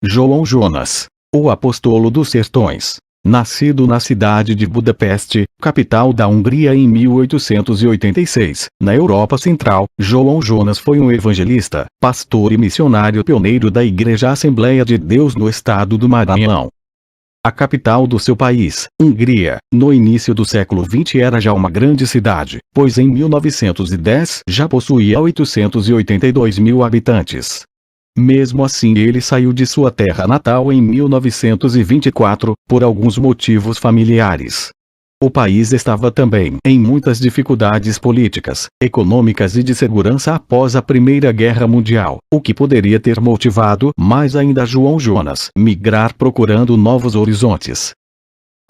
João Jonas, o apóstolo dos sertões. Nascido na cidade de Budapeste, capital da Hungria em 1886, na Europa Central, João Jonas foi um evangelista, pastor e missionário pioneiro da Igreja Assembleia de Deus no estado do Maranhão. A capital do seu país, Hungria, no início do século XX era já uma grande cidade, pois em 1910 já possuía 882 mil habitantes. Mesmo assim ele saiu de sua terra natal em 1924, por alguns motivos familiares. O país estava também em muitas dificuldades políticas, econômicas e de segurança após a Primeira Guerra Mundial, o que poderia ter motivado mais ainda João Jonas migrar procurando novos horizontes.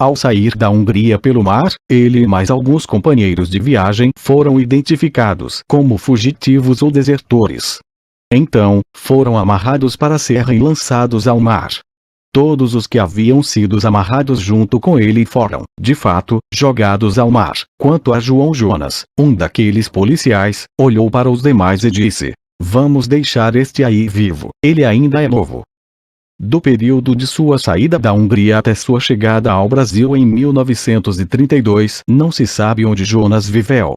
Ao sair da Hungria pelo mar, ele e mais alguns companheiros de viagem foram identificados como fugitivos ou desertores. Então, foram amarrados para a serra e lançados ao mar. Todos os que haviam sido amarrados junto com ele foram, de fato, jogados ao mar. Quanto a João Jonas, um daqueles policiais, olhou para os demais e disse: "Vamos deixar este aí vivo, ele ainda é novo." Do período de sua saída da Hungria até sua chegada ao Brasil em 1932, não se sabe onde Jonas viveu.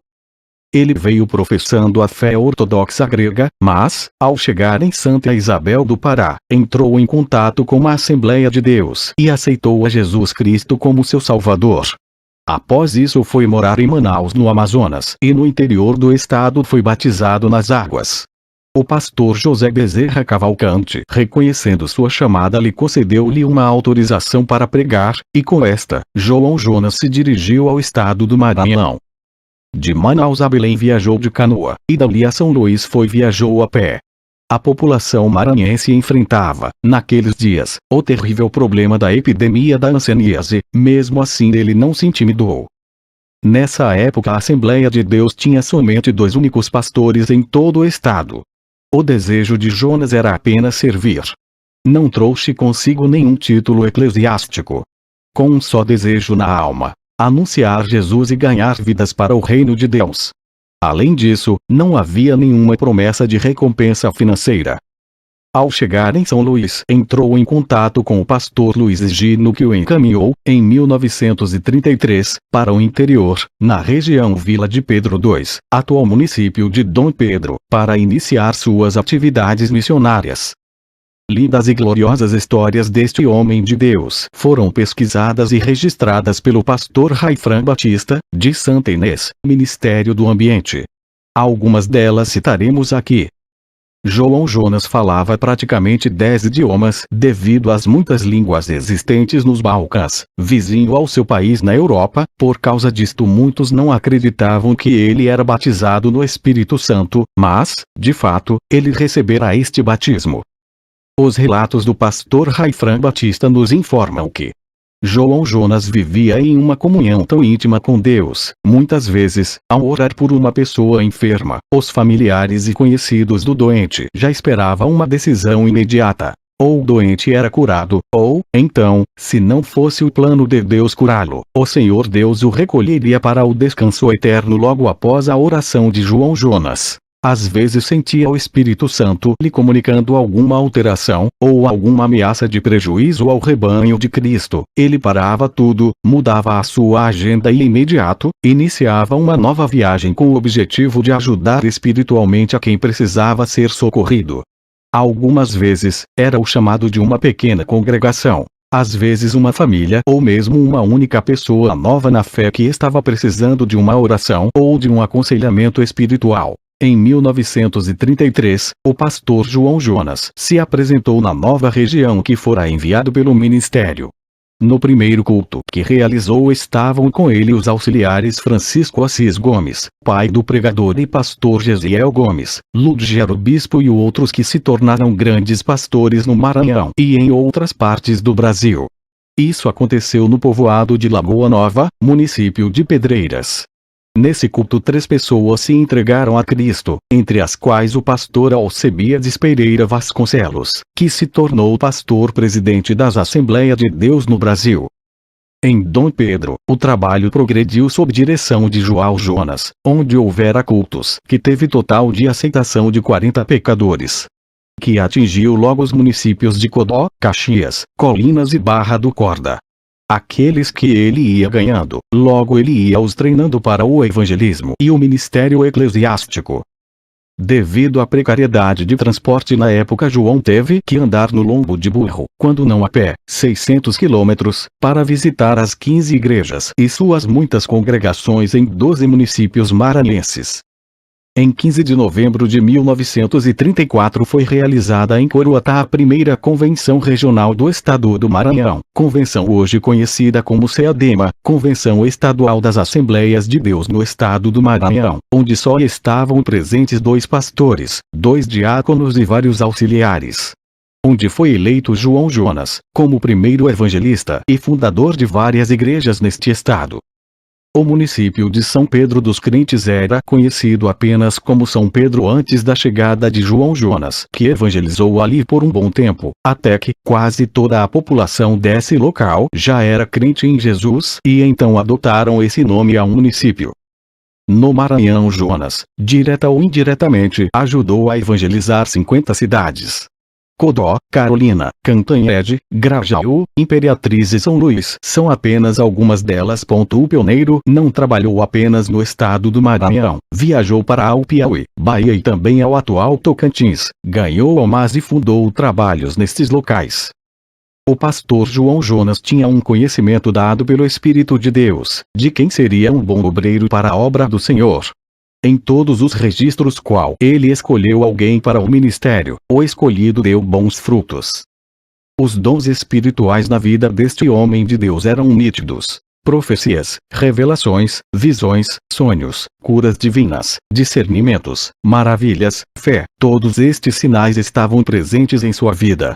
Ele veio professando a fé ortodoxa grega, mas, ao chegar em Santa Isabel do Pará, entrou em contato com a Assembleia de Deus e aceitou a Jesus Cristo como seu Salvador. Após isso foi morar em Manaus, no Amazonas, e no interior do estado foi batizado nas águas. O pastor José Bezerra Cavalcante, reconhecendo sua chamada, lhe concedeu-lhe uma autorização para pregar, e com esta, João Jonas se dirigiu ao estado do Maranhão. De Manaus a Belém viajou de canoa, e dali a São Luís viajou a pé. A população maranhense enfrentava, naqueles dias, o terrível problema da epidemia da hanseníase, mesmo assim ele não se intimidou. Nessa época a Assembleia de Deus tinha somente 2 únicos pastores em todo o estado. O desejo de Jonas era apenas servir. Não trouxe consigo nenhum título eclesiástico. Com um só desejo na alma: anunciar Jesus e ganhar vidas para o reino de Deus. Além disso, não havia nenhuma promessa de recompensa financeira. Ao chegar em São Luís, entrou em contato com o pastor Luiz Gino, que o encaminhou, em 1933, para o interior, na região Vila de Pedro II, atual município de Dom Pedro, para iniciar suas atividades missionárias. Lindas e gloriosas histórias deste homem de Deus foram pesquisadas e registradas pelo pastor Raifran Batista, de Santa Inês, Ministério do Ambiente. Algumas delas citaremos aqui. João Jonas falava praticamente 10 idiomas devido às muitas línguas existentes nos Balcãs, vizinho ao seu país na Europa. Por causa disto muitos não acreditavam que ele era batizado no Espírito Santo, mas, de fato, ele recebera este batismo. Os relatos do pastor Raifran Batista nos informam que João Jonas vivia em uma comunhão tão íntima com Deus, muitas vezes, ao orar por uma pessoa enferma, os familiares e conhecidos do doente já esperavam uma decisão imediata. Ou o doente era curado, ou, então, se não fosse o plano de Deus curá-lo, o Senhor Deus o recolheria para o descanso eterno logo após a oração de João Jonas. Às vezes sentia o Espírito Santo lhe comunicando alguma alteração, ou alguma ameaça de prejuízo ao rebanho de Cristo. Ele parava tudo, mudava a sua agenda e imediato, iniciava uma nova viagem com o objetivo de ajudar espiritualmente a quem precisava ser socorrido. Algumas vezes, era o chamado de uma pequena congregação. Às vezes uma família ou mesmo uma única pessoa nova na fé que estava precisando de uma oração ou de um aconselhamento espiritual. Em 1933, o pastor João Jonas se apresentou na nova região que fora enviado pelo ministério. No primeiro culto que realizou estavam com ele os auxiliares Francisco Assis Gomes, pai do pregador, e pastor Gesiel Gomes, Ludgero Bispo e outros que se tornaram grandes pastores no Maranhão e em outras partes do Brasil. Isso aconteceu no povoado de Lagoa Nova, município de Pedreiras. Nesse culto 3 pessoas se entregaram a Cristo, entre as quais o pastor Alcebiades Pereira Vasconcelos, que se tornou pastor-presidente das Assembleias de Deus no Brasil. Em Dom Pedro, o trabalho progrediu sob direção de João Jonas, onde houvera cultos que teve total de aceitação de 40 pecadores. que atingiu logo os municípios de Codó, Caxias, Colinas e Barra do Corda. Aqueles que ele ia ganhando, logo ele ia os treinando para o evangelismo e o ministério eclesiástico. Devido à precariedade de transporte na época, João teve que andar no lombo de burro, quando não a pé, 600 quilômetros, para visitar as 15 igrejas e suas muitas congregações em 12 municípios maranhenses. Em 15 de novembro de 1934 foi realizada em Coroatá a primeira Convenção Regional do Estado do Maranhão, convenção hoje conhecida como CEADEMA, Convenção Estadual das Assembleias de Deus no Estado do Maranhão, onde só estavam presentes 2 pastores, 2 diáconos e vários auxiliares. Onde foi eleito João Jonas, como primeiro evangelista e fundador de várias igrejas neste estado. O município de São Pedro dos Crentes era conhecido apenas como São Pedro antes da chegada de João Jonas, que evangelizou ali por um bom tempo, até que quase toda a população desse local já era crente em Jesus e então adotaram esse nome ao município. No Maranhão, Jonas, direta ou indiretamente, ajudou a evangelizar 50 cidades. Codó, Carolina, Cantanhede, Grajaú, Imperatriz e São Luís são apenas algumas delas. O pioneiro não trabalhou apenas no estado do Maranhão, viajou para o Piauí, Bahia e também ao atual Tocantins, ganhou almas e fundou trabalhos nestes locais. O pastor João Jonas tinha um conhecimento dado pelo Espírito de Deus, de quem seria um bom obreiro para a obra do Senhor. Em todos os registros qual ele escolheu alguém para o ministério, o escolhido deu bons frutos. Os dons espirituais na vida deste homem de Deus eram nítidos. Profecias, revelações, visões, sonhos, curas divinas, discernimentos, maravilhas, fé, todos estes sinais estavam presentes em sua vida.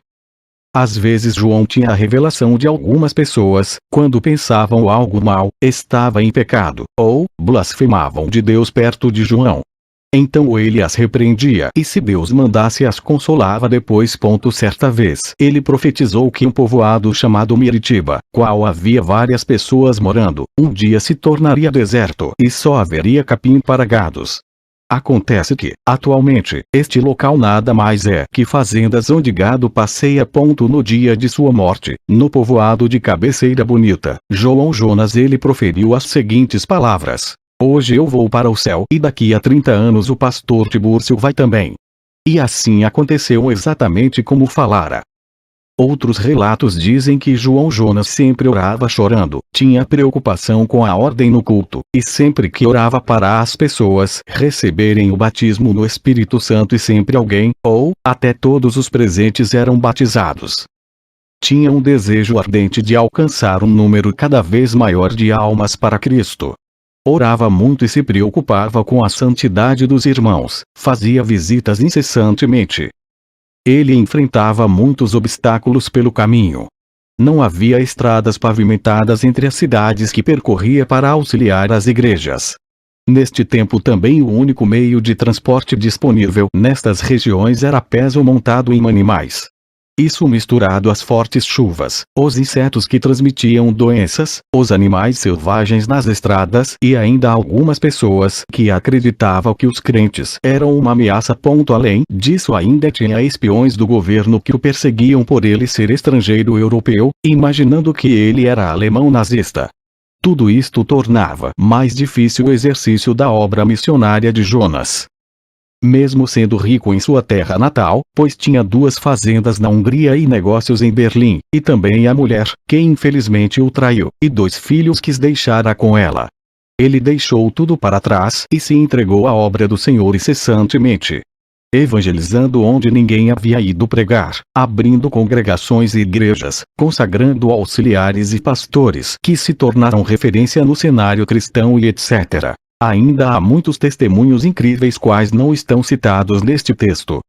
Às vezes João tinha a revelação de algumas pessoas, quando pensavam algo mal, estava em pecado, ou blasfemavam de Deus perto de João. Então ele as repreendia e se Deus mandasse as consolava depois. Certa vez ele profetizou que um povoado chamado Miritiba, qual havia várias pessoas morando, um dia se tornaria deserto e só haveria capim para gados. Acontece que, atualmente, este local nada mais é que fazendas onde gado passeia. No dia de sua morte, no povoado de Cabeceira Bonita, João Jonas ele proferiu as seguintes palavras: "Hoje eu vou para o céu e daqui a 30 anos o pastor Tibúrcio vai também." E assim aconteceu exatamente como falara. Outros relatos dizem que João Jonas sempre orava chorando, tinha preocupação com a ordem no culto, e sempre que orava para as pessoas receberem o batismo no Espírito Santo e sempre alguém, ou até todos os presentes eram batizados. Tinha um desejo ardente de alcançar um número cada vez maior de almas para Cristo. Orava muito e se preocupava com a santidade dos irmãos, fazia visitas incessantemente. Ele enfrentava muitos obstáculos pelo caminho. Não havia estradas pavimentadas entre as cidades que percorria para auxiliar as igrejas. Neste tempo também o único meio de transporte disponível nestas regiões era a pés ou montado em animais. Isso misturado às fortes chuvas, os insetos que transmitiam doenças, os animais selvagens nas estradas e ainda algumas pessoas que acreditavam que os crentes eram uma ameaça. Além disso ainda tinha espiões do governo que o perseguiam por ele ser estrangeiro europeu, imaginando que ele era alemão nazista. Tudo isto tornava mais difícil o exercício da obra missionária de Jonas. Mesmo sendo rico em sua terra natal, pois tinha 2 fazendas na Hungria e negócios em Berlim, e também a mulher, que infelizmente o traiu, e 2 filhos que deixara com ela. Ele deixou tudo para trás e se entregou à obra do Senhor incessantemente. Evangelizando onde ninguém havia ido pregar, abrindo congregações e igrejas, consagrando auxiliares e pastores que se tornaram referência no cenário cristão e etc. Ainda há muitos testemunhos incríveis quais não estão citados neste texto.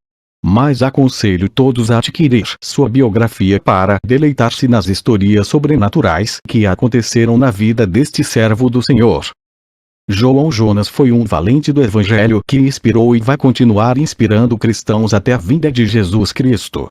Mas aconselho todos a adquirir sua biografia para deleitar-se nas histórias sobrenaturais que aconteceram na vida deste servo do Senhor. João Jonas foi um valente do Evangelho que inspirou e vai continuar inspirando cristãos até a vinda de Jesus Cristo.